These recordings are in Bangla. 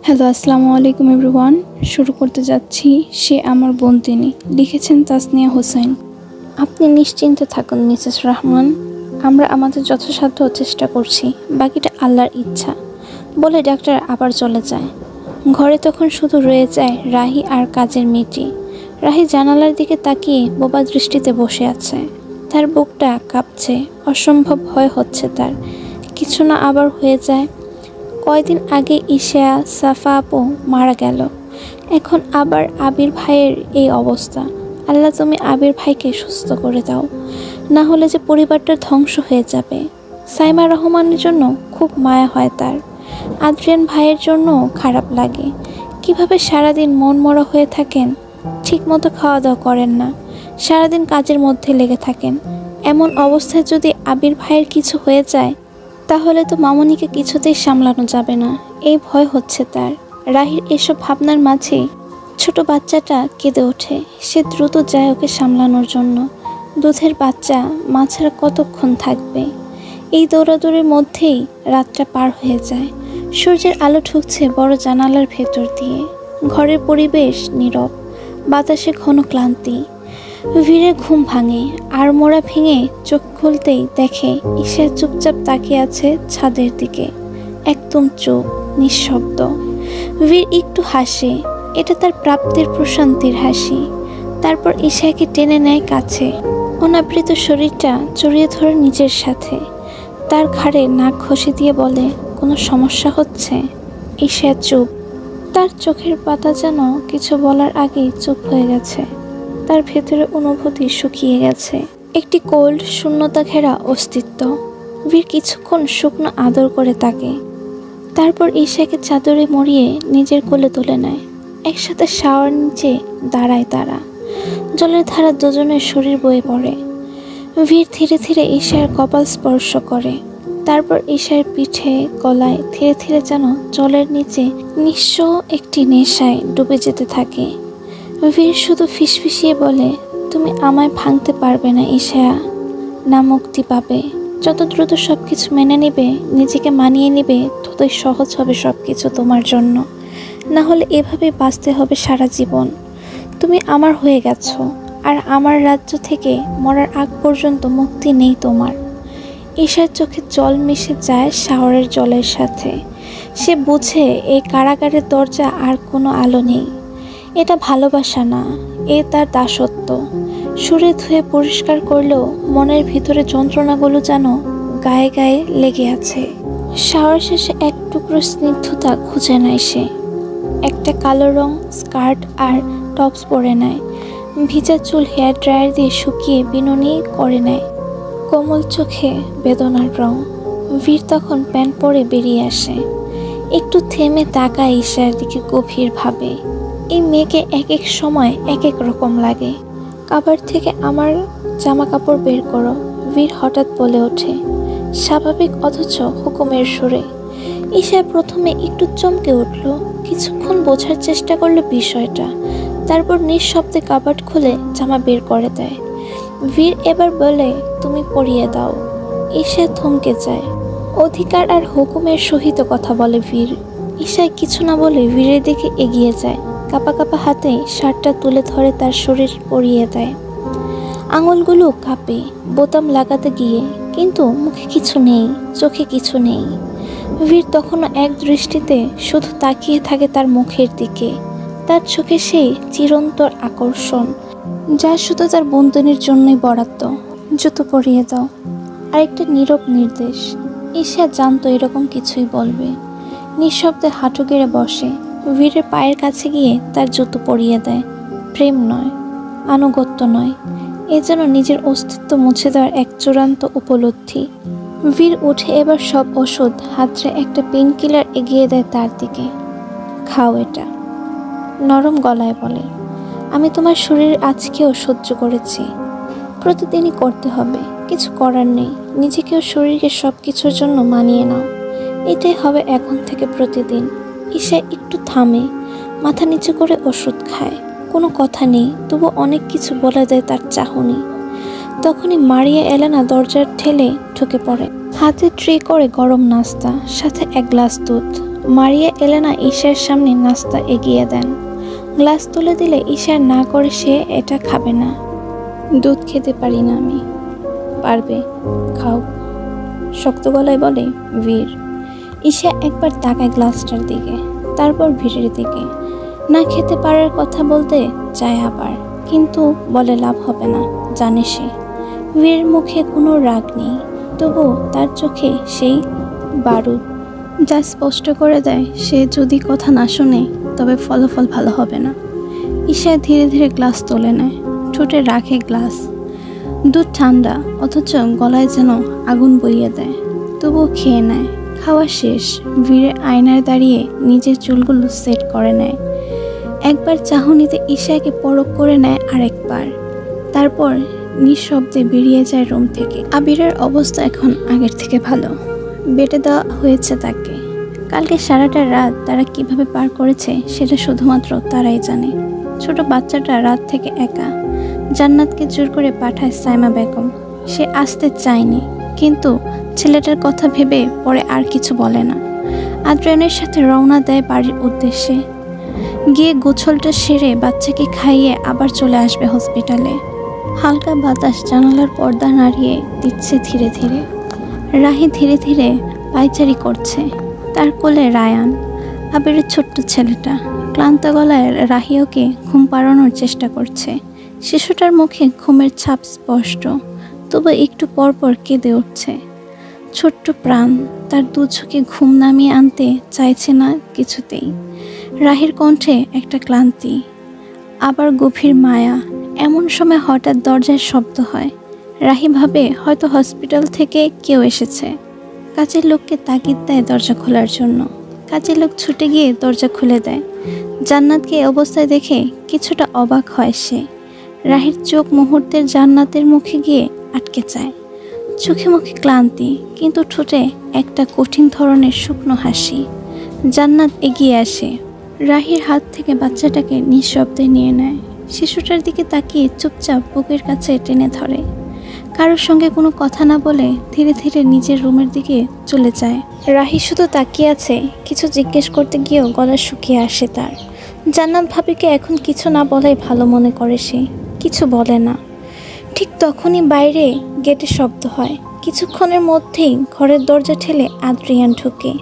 হ্যালো, আসসালামু আলাইকুম এভরিওয়ান। শুরু করতে যাচ্ছি সে আমার বোন তিনি। লিখেছেন তাসনিয়া হোসেন। আপনি নিশ্চিন্তে থাকুন মিসেস রহমান, আমরা আমাদের যথাসাধ্য চেষ্টা করছি, বাকিটা আল্লাহর ইচ্ছা, বলে ডাক্তার আবার চলে যায়। ঘরে তখন শুধু রয়ে যায় রাহি আর কাজের মেয়েটি। রাহি জানালার দিকে তাকিয়ে বোবা দৃষ্টিতে বসে আছে। তার বুকটা কাঁপছে, অসম্ভব ভয় হচ্ছে তার কিছু না আবার হয়ে যায়। কয়দিন আগে ঈশা সাফা আপু মারা গেল, এখন আবার আবির ভাইয়ের এই অবস্থা। আল্লাহ তুমি আবির ভাইকে সুস্থ করে দাও, না হলে যে পরিবারটা ধ্বংস হয়ে যাবে। সাইমা রহমানের জন্য খুব মায়া হয় তার, আদ্রিয়ান ভাইয়ের জন্য খারাপ লাগে। কিভাবে সারাদিন মনমরা হয়ে থাকেন, ঠিকমতো খাওয়া দাওয়া করেন না, সারাদিন কাজের মধ্যে লেগে থাকেন। এমন অবস্থায় যদি আবির ভাইয়ের কিছু হয়ে যায়, তাহলে তো মামনিকে কিছুতেই সামলানো যাবে না, এই ভয় হচ্ছে তার। রাহির এসব ভাবনার মাঝে ছোট বাচ্চাটা কেঁদে ওঠে। সে দ্রুত যায় ওকে সামলানোর জন্য। দুধের বাচ্চা মা ছাড়া কতক্ষণ থাকবে। এই দৌড়াদৌড়ির মধ্যেই রাতটা পার হয়ে যায়। সূর্যের আলো ঢুকছে বড় জানালার ভেতর দিয়ে। ঘরের পরিবেশ নীরব, বাতাসে ঘন ক্লান্তি। ভিড়ে ঘুম ভাঙে, আর মোড়া ভেঙে চোখ খুলতেই দেখে ঈশা চুপচাপ তাকিয়ে আছে ছাদের দিকে, একদম চুপ, নিঃশব্দ। বীর একটু হাসে, এটা তার প্রাপ্তির প্রশান্তির হাসি। তারপর ঈশাকে টেনে নেয় কাছে, অনাবৃত শরীরটা জড়িয়ে ধরে নিজের সাথে। তার ঘাড়ে নাক ঘষে দিয়ে বলে, কোনো সমস্যা হচ্ছে? ঈশা চুপ। তার চোখের পাতা যেন কিছু বলার আগেই চুপ হয়ে গেছে। তার ভেতরে অনুভূতি শুকিয়ে গেছে, একটি কোল্ড শূন্যতা ঘেরা অস্তিত্ব। বীর কিছুক্ষণ শুকনো আদর করে তাকে, তারপর ঈশাকে চাদরে মুড়িয়ে নিজের কোলে তুলে নেয়। একসাথে শাওয়ার নিচে দাঁড়ায় তারা। জলের ধারা দুজনের শরীর বয়ে পড়ে। বীর ধীরে ধীরে ঈশার কপাল স্পর্শ করে, তারপর ঈশার পিঠে, গলায় ধীরে ধীরে যেন জলের নিচে নিঃস্ব একটি নেশায় ডুবে যেতে থাকে। বীর শুধু ফিসফিসিয়ে বলে, তুমি আমায় ভাঙতে পারবে না ঈশা, না মুক্তি পাবে। যত দ্রুত সব কিছু মেনে নিবে, নিজেকে মানিয়ে নিবে, ততই সহজ হবে সব কিছু তোমার জন্য। না হলে এভাবে বাঁচতে হবে সারা জীবন। তুমি আমার হয়ে গেছো, আর আমার রাজ্য থেকে মরার আগ পর্যন্ত মুক্তি নেই তোমার। ঈশার চোখে জল মিশে যায় শাওয়ারের জলের সাথে। সে বুঝে এই কারাগারের দরজা আর কোনো আলো নেই। এটা ভালোবাসা না, এ তার দাসত্ব। সুরে ধুয়ে পরিষ্কার করলেও মনের ভিতরে যন্ত্রণাগুলো যেন গায়ে গায়ে লেগে আছে। শাওয়ার শেষে এক টুকরো স্নিগ্ধতা খুঁজে নেয় সে। একটা কালো রং স্কার্ট আর টপস পরে নেয়। ভিজা চুল হেয়ার ড্রায়ার দিয়ে শুকিয়ে বিনুনি করে নেয়। কোমল চোখে বেদনার রং। বীর তখন প্যান্ট পরে বেরিয়ে আসে। একটু থেমে তাকায় ঈশার দিকে গভীরভাবে। এই মেয়েকে এক এক সময় এক এক রকম লাগে। কাবার থেকে আমার জামা কাপড় বের করো, বীর হঠাৎ বলে ওঠে, স্বাভাবিক অথচ হুকুমের সুরে। ঈশা প্রথমে একটু চমকে উঠল, কিছুক্ষণ বোঝার চেষ্টা করলো বিষয়টা, তারপর নিঃশব্দে কাবার্ড খুলে জামা বের করে দেয়। বীর এবার বলে, তুমি পরিয়ে দাও। ঈশা থমকে যায়। অধিকার আর হুকুমের সহিত কথা বলে বীর। ঈশায় কিছু না বলে বীরের দিকে এগিয়ে যায়। কাপা কাপা হাতে শার্টটা তুলে ধরে তার শরীর পরিয়ে দেয়। আঙুলগুলো কাঁপে বোতাম লাগাতে গিয়ে, কিন্তু মুখে কিছু নেই, চোখে কিছু নেই। বীর তখনও এক দৃষ্টিতে শুধু তাকিয়ে থাকে তার মুখের দিকে। তার চোখে সেই চিরন্তর আকর্ষণ, যা শুধু তার বন্ধুনির জন্যই বরাদ্দ। জুতো পরিয়ে দাও, আরেকটা নীরব নির্দেশ। ঈশা জানতো এরকম কিছুই বলবে। নিঃশব্দে হাঁটু গেড়ে বসে, বীরের পায়ের কাছে গিয়ে তার জুতো পরিয়ে দেয়। প্রেম নয়, আনুগত্য নয়, এ যেন নিজের অস্তিত্ব মুছে দেওয়ার এক চূড়ান্ত উপলব্ধি। বীর উঠে এবার সব ওষুধ হাতরে একটা পেন কিলার এগিয়ে দেয় তার দিকে। খাও এটা, নরম গলায় বলে। আমি তোমার শরীর আজকেও সহ্য করেছি, প্রতিদিনই করতে হবে, কিছু করার নেই। নিজেকেও শরীরকে সব কিছুর জন্য মানিয়ে নাও, এটাই হবে এখন থেকে প্রতিদিন। ঈশা একটু থামে, মাথা নিচু করে ওষুধ খায়। কোনো কথা নেই, তবু অনেক কিছু বলে দেয় তার চাহনি। তখনই মারিয়া এলেনা দরজার ঠেলে ঢুকে পড়ে। হাতে ট্রে করে গরম নাস্তা, সাথে এক গ্লাস দুধ। মারিয়া এলেনা ঈশার সামনে নাস্তা এগিয়ে দেন। গ্লাস তুলে দিলে ঈশা না করে সে এটা খাবে না। দুধ খেতে পারি না আমি। পারবে, খাও, শক্ত গলায় বলে বীর। ঈশা একবার তাকায় গ্লাসটার দিকে, তারপর ভীরের দিকে। না খেতে পারার কথা বলতে চায় আবার, কিন্তু বলে লাভ হবে না, জানে সে। বীরের মুখে কোনো রাগ নেই, তবু তার চোখে সেই বারুদ, যা স্পষ্ট করে দেয় সে যদি কথা না শোনে তবে ফলাফল ভালো হবে না। ঈশা ধীরে ধীরে গ্লাস তুলে নেয়, ঠোঁটে রাখে গ্লাস। দুধ ঠান্ডা, অথচ গলায় যেন আগুন বইয়ে দেয়, তবুও খেয়ে নেয়। খাওয়া শেষ, বীরের আয়নায় দাঁড়িয়ে নিজের চুলগুলো সেট করে নেয়। একবার চাহনিতে ঈশাকে পরখ করে নেয় আরেকবার, তারপর নিঃশব্দে বেরিয়ে যায় রুম থেকে। আবিরের অবস্থা এখন আগের থেকে ভালো, বেটে দেওয়া হয়েছে তাকে। কালকে সারাটা রাত তারা কিভাবে পার করেছে সেটা শুধুমাত্র তারাই জানে। ছোট বাচ্চাটা রাত থেকে একা। জান্নাতকে জোর করে পাঠায় সাইমা বেগম। সে আসতে চায়নি, কিন্তু ছেলেটার কথা ভেবে পরে আর কিছু বলে না। আদ্রিয়ানের সাথে রওনা দেয় বাড়ির উদ্দেশ্যে। গিয়ে গোছলটা সেরে বাচ্চাকে খাইয়ে আবার চলে আসবে হসপিটালে। হালকা বাতাস জানালার পর্দা নাড়িয়ে দিচ্ছে ধীরে ধীরে। রাহি ধীরে ধীরে পায়চারি করছে, তার কোলে রায়ান, আবিরের ছোট্ট ছেলেটা। ক্লান্ত গলায় রাহি ওকে ঘুম পাড়ানোর চেষ্টা করছে। শিশুটার মুখে ঘুমের ছাপ স্পষ্ট, তবু একটু পরপর কেঁদে উঠছে। ছোট্ট প্রাণ তার দু চোখে ঘুম নামিয়ে আনতে চাইছে না কিছুতেই। রাহির কণ্ঠে একটা ক্লান্তি, আবার গভীর মায়া। এমন সময় হঠাৎ দরজায় শব্দ হয়। রাহি ভাবে হয়তো হসপিটাল থেকে কেউ এসেছে। কাজের লোককে তাগিদ দেয় দরজা খোলার জন্য। কাজের লোক ছুটে গিয়ে দরজা খুলে দেয়। জান্নাতকে এই অবস্থায় দেখে কিছুটা অবাক হয় সে। রাহির চোখ মুহূর্তের জান্নাতের মুখে গিয়ে আটকে যায়। চোখে মুখে ক্লান্তি, কিন্তু ঠোঁটে একটা কঠিন ধরনের শুকনো হাসি। জান্নাত এগিয়ে আসে, রাহির হাত থেকে বাচ্চাটাকে নিঃশব্দে নিয়ে নেয়। শিশুটার দিকে তাকিয়ে চুপচাপ বুকের কাছে টেনে ধরে। কারোর সঙ্গে কোনো কথা না বলে ধীরে ধীরে নিজের রুমের দিকে চলে যায়। রাহি শুধু তাকিয়ে আছে, কিছু জিজ্ঞেস করতে গিয়েও গলা শুকিয়ে আসে তার। জান্নাত ভাবিকে এখন কিছু না বলাই ভালো মনে করে সে, কিছু বলে না। ঠিক তখনই বাইরে গেটে শব্দ হয়। কিছুক্ষণের মধ্যেই ঘরের দরজা ঠেলে আদ্রিয়ান ঢুকে।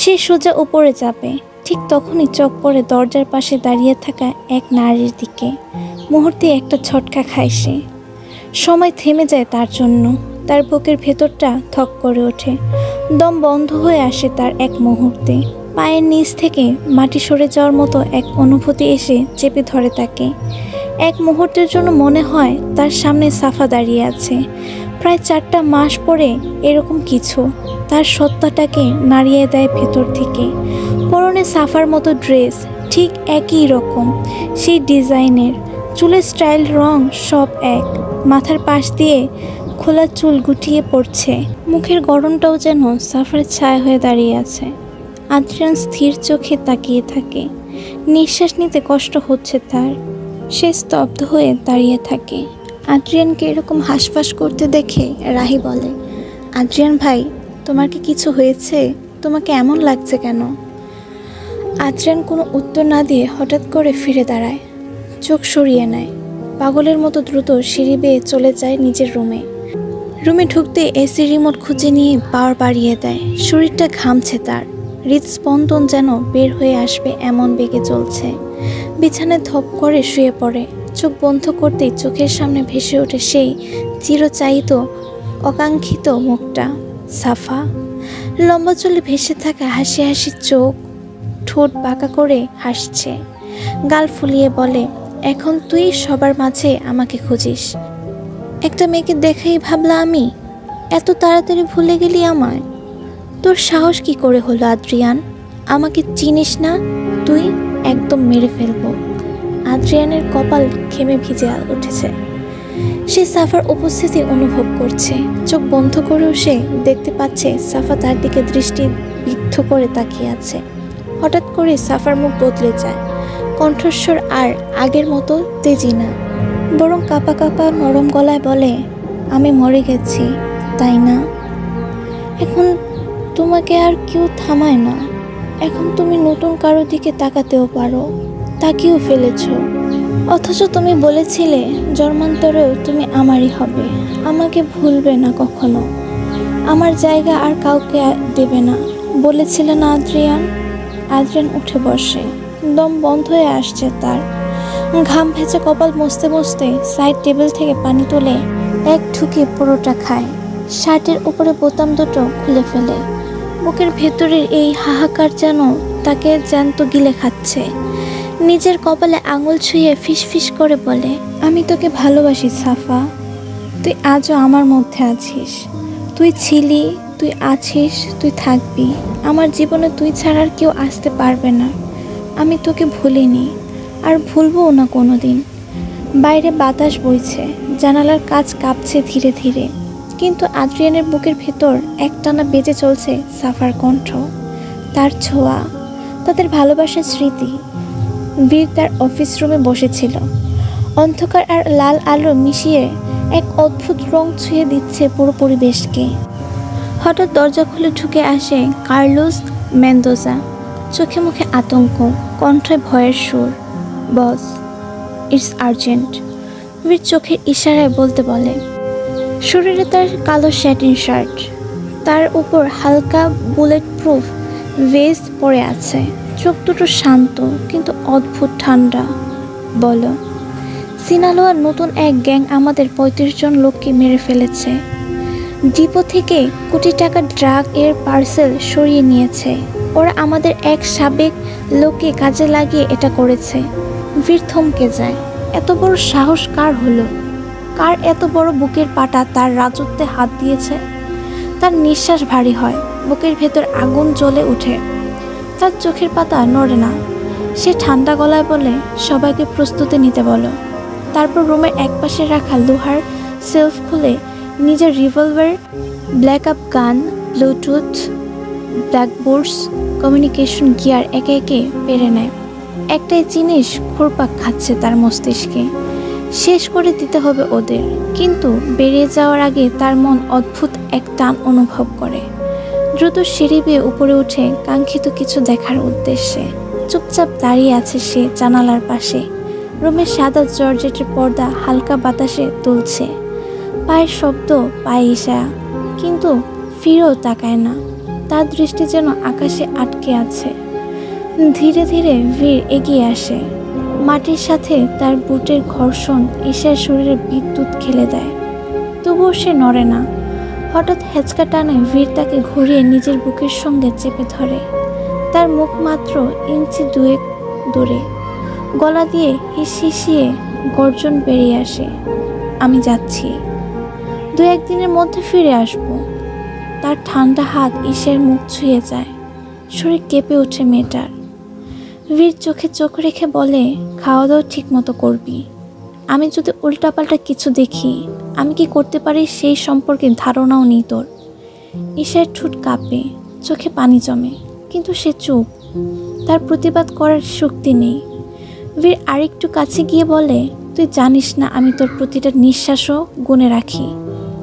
সে সোজা উপরে যাবে, ঠিক তখনই চোখ পড়ে দরজার পাশে দাঁড়িয়ে থাকা এক নারীর দিকে। মুহূর্তে একটা ঝটকা খায় সে। সময় থেমে যায় তার জন্য। তার বুকের ভেতরটা থক করে ওঠে, দম বন্ধ হয়ে আসে তার এক মুহূর্তে। পায়ের নিচ থেকে মাটি সরে যাওয়ার মতো এক অনুভূতি এসে চেপে ধরে তাকে। এক মুহূর্তের জন্য মনে হয় তার সামনে সাফা দাঁড়িয়ে আছে। প্রায় 4টা মাস পরে এরকম কিছু তার সত্তাটাকে নাড়িয়ে দেয় ভেতর থেকে। পরনে সাফার মতো ড্রেস, ঠিক একই রকম, সেই ডিজাইনের। চুলের স্টাইল, রং সব এক। মাথার পাশ দিয়ে খোলা চুল গুটিয়ে পড়ছে। মুখের গড়নটাও যেন সাফার ছায়া হয়ে দাঁড়িয়ে আছে। আদ্রিয়ান স্থির চোখে তাকিয়ে থাকে। নিঃশ্বাস নিতে কষ্ট হচ্ছে তার। সে স্তব্ধ হয়ে দাঁড়িয়ে থাকে। আদ্রিয়ানকে এরকম হাঁসফাঁস করতে দেখে রাহি বলে, আদ্রিয়ান ভাই, তোমার কি কিছু হয়েছে? তোমাকে এমন লাগছে কেন? আদ্রিয়ান কোনো উত্তর না দিয়ে হঠাৎ করে ফিরে দাঁড়ায়, চোখ সরিয়ে নেয়। পাগলের মতো দ্রুত সিঁড়ি বেয়ে চলে যায় নিজের রুমে। রুমে ঢুকতে এসি রিমোট খুঁজে নিয়ে পাওয়ার বাড়িয়ে দেয়। শরীরটা ঘামছে তার, হৃদস্পন্দন যেন বের হয়ে আসবে এমন বেগে চলছে। বিছানায় ধপ করে শুয়ে পড়ে। চোখ বন্ধ করতেই চোখের সামনে ভেসে ওঠে সেই চিরচাহিত অকাঙ্ক্ষিত মুখটা, সাফা। লম্বা চুলে ভেসে থাকা হাসি হাসি চোখ, ঠোঁট বাঁকা করে হাসছে, গাল ফুলিয়ে বলে, এখন তুই সবার মাঝে আমাকে খুঁজিস? একটা মেয়েকে দেখাই ভাবলা আমি? এত তাড়াতাড়ি ভুলে গেলি আমায়? তোর সাহস কি করে হলো আদ্রিয়ান? আমাকে চিনিস না তুই? একদম মেরে ফেলবো। আদ্রিয়ানের কপাল ঘেমে ভিজে উঠেছে। সে সাফার উপস্থিতি অনুভব করছে। চোখ বন্ধ করেও সে দেখতে পাচ্ছে সাফা তার দিকে দৃষ্টি বিদ্ধ করে তাকিয়ে আছে। হঠাৎ করে সাফার মুখ বদলে যায়। কণ্ঠস্বর আর আগের মতো তেজি না, বরং কাঁপা কাঁপা নরম গলায় বলে, আমি মরে গেছি, তাই না? এখন তোমাকে আর কেউ থামায় না। এখন তুমি নতুন কারো দিকে তাকাতেও পারো, তাকিয়েও ফেলেছ। অথচ তুমি বলেছিলে জন্মান্তরেও তুমি আমারই হবে, আমাকে ভুলবে না কখনো, আমার জায়গা আর কাউকে দেবে না, বলেছিলে না আদ্রিয়ান? আদ্রিয়ান উঠে বসে, দম বন্ধ হয়ে আসছে তার। ঘাম ভেজে কপাল মুছতে মুছতে সাইড টেবিল থেকে পানি তুলে এক ঢুকে পুরোটা খায়। শার্টের উপরে বোতাম দুটো খুলে ফেলে। বুকের ভেতরের এই হাহাকার যেন তাকে জ্যান্ত গিলে খাচ্ছে। নিজের কপালে আঙুল ছুঁয়ে ফিসফিস করে বলে, আমি তোকে ভালোবাসি সাফা, তুই আজও আমার মধ্যে আছিস, তুই ছিলি, তুই আছিস, তুই থাকবি। আমার জীবনে তুই ছাড়া আর কেউ আসতে পারবে না। আমি তোকে ভুলিনি, আর ভুলবও না কোনো দিন। বাইরে বাতাস বইছে, জানালার কাচ কাঁপছে ধীরে ধীরে, কিন্তু আদ্রিয়ানের বুকের ভেতর একটানা বেজে চলছে সাফার কণ্ঠ, তার ছোঁয়া, তাদের ভালোবাসার স্মৃতি। বীর তার অফিস রুমে বসেছিল। অন্ধকার আর লাল আলো মিশিয়ে এক অদ্ভুত রং ছুঁয়ে দিচ্ছে পুরো পরিবেশকে। হঠাৎ দরজা খুলে ঢুকে আসে কার্লোস মেন্ডোজা। চোখে মুখে আতঙ্ক, কণ্ঠে ভয়ের সুর। বস, ইটস আর্জেন্ট, বীর চোখের ইশারায় বলতে বলে। শরীরে তার কালো স্যাটিন শার্ট, তার উপর হালকা বুলেট প্রুফ ভেস্ট পরে আছে। চোখ দুটো শান্ত কিন্তু অদ্ভুত ঠান্ডা। বলো। সিনালোয়ার নতুন এক গ্যাং আমাদের ৩৫ জন লোককে মেরে ফেলেছে। ডিপো থেকে কোটি টাকা ড্রাগ এর পার্সেল সরিয়ে নিয়েছে। ওরা আমাদের এক সাবেক লোককে কাজে লাগিয়ে এটা করেছে। বীর থমকে যায়। এত বড় সাহস কার হলো? কার এত বড় বুকের পাটা তার রাজত্বে হাত দিয়েছে? তার নিঃশ্বাস ভারী হয়, বুকের ভেতর আগুন জ্বলে ওঠে। তার চোখের পাতা নড়ে না। সে ঠান্ডা গলায় বলে, সবাইকে প্রস্তুতি নিতে বলো। তারপর রুমের একপাশে রাখা লোহার সেলফ খুলে নিজের রিভলভার, ব্ল্যাক আপ গান, ব্লুটুথ, ব্ল্যাকবোর্ডস, কমিউনিকেশন গিয়ার একে একে পেরে নেয়। একটাই জিনিস ঘুরপাক খাচ্ছে তার মস্তিষ্কে, শেষ করে দিতে হবে ওদের। কিন্তু বেরিয়ে যাওয়ার আগে তার মন অদ্ভুত এক টান অনুভব করে। দ্রুত সিঁড়ি বেয়ে উপরে উঠে কাঙ্ক্ষিত কিছু দেখার উদ্দেশ্যে চুপচাপ দাঁড়িয়ে আছে সে জানালার পাশে। রুমের সাদা জর্জেটের পর্দা হালকা বাতাসে দুলছে। পায়ের শব্দ, পায়ে ইশারা, কিন্তু ফিরেও তাকায় না। তার দৃষ্টি যেন আকাশে আটকে আছে। ধীরে ধীরে বীর এগিয়ে আসে। মাটির সাথে তার বুটের ঘর্ষণ ঈশার শরীরে বিদ্যুৎ খেলে দেয়। তবুও সে নড়ে না। হঠাৎ হেঁচকা টানে বীর তাকে ঘুরিয়ে নিজের বুকের সঙ্গে চেপে ধরে। তার মুখ মাত্র ইঞ্চি দুয়েক দূরে। গলা দিয়ে হিসিয়ে গর্জন বেরিয়ে আসে, আমি যাচ্ছি, ২-১ দিনের মধ্যে ফিরে আসব। তার ঠান্ডা হাত ঈশের মুখ ছুঁয়ে যায়। শরীর কেঁপে ওঠে মেয়েটার। বীর চোখে চোখ রেখে বলে, খাওয়া দাওয়া ঠিক মতো করবি। আমি যদি উল্টাপাল্টা কিছু দেখি, আমি কি করতে পারি সেই সম্পর্কে ধারণাও নেই তোর। ঈশের ঠোঁট কাঁপে, চোখে পানি জমে, কিন্তু সে চুপ। তার প্রতিবাদ করার শক্তি নেই। বীর আরেকটু কাছে গিয়ে বলে, তুই জানিস না আমি তোর প্রতিটা নিঃশ্বাসও গুণে রাখি।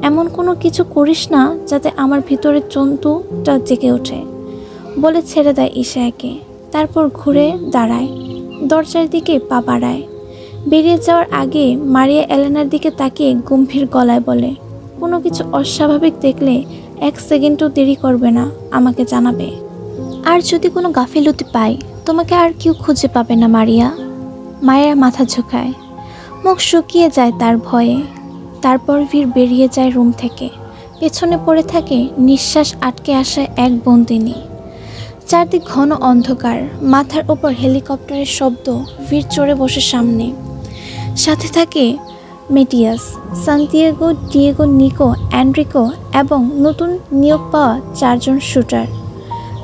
এমন কোনো কিছু করিস না যাতে আমার ভিতরের জন্তুটা জেগে ওঠে। বলে ছেড়ে দেয় ঈশাকে। তারপর ঘুরে দাঁড়ায়, দরজার দিকে পা বাড়ায়। বেরিয়ে যাওয়ার আগে মারিয়া এলেনার দিকে তাকিয়ে গম্ভীর গলায় বলে, কোনো কিছু অস্বাভাবিক দেখলে 1 সেকেন্ডও দেরি করবে না, আমাকে জানাবে। আর যদি কোনো গাফিলতি পাই, তোমাকে আর কেউ খুঁজে পাবে না মারিয়া। মায়ের মাথা ঝুঁকায়, মুখ শুকিয়ে যায় তার ভয়ে। তারপর বীর বেরিয়ে যায় রুম থেকে। পেছনে পড়ে থাকে নিঃশ্বাস আটকে আসা এক বন্দিনী। চারদিক ঘন অন্ধকার, মাথার ওপর হেলিকপ্টারের শব্দ। বীর চড়ে বসে সামনে। সাথে থাকে মেটিয়াস, সান্তিয়াগো, ডিয়েগো, নিকো, এনরিকো এবং নতুন নিয়োগ পাওয়া 4 জন শুটার।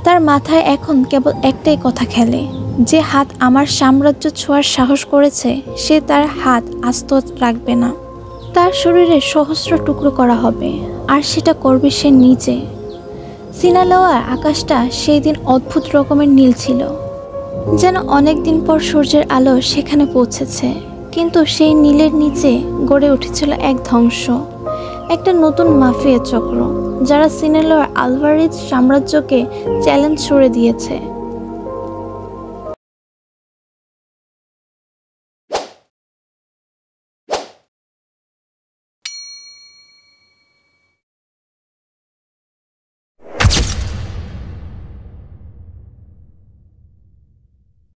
তার মাথায় এখন কেবল একটাই কথা খেলে, যে হাত আমার সাম্রাজ্য ছোঁয়ার সাহস করেছে, সে তার হাত আস্ত রাখবে না। তার শরীরে সহস্র টুকরো করা হবে, আর সেটা করবে সে নিজে। সিনালোয়ার আকাশটা সেই দিন অদ্ভুত রকমের নীল ছিল, যেন অনেক দিন পর সূর্যের আলো সেখানে পৌঁছেছে। কিন্তু সেই নীলের নিচে গড়ে উঠেছিল এক ধ্বংস, একটা নতুন মাফিয়া চক্র, যারা সিনালোয়ার আলভারেজ সাম্রাজ্যকে চ্যালেঞ্জ ছুড়ে দিয়েছে।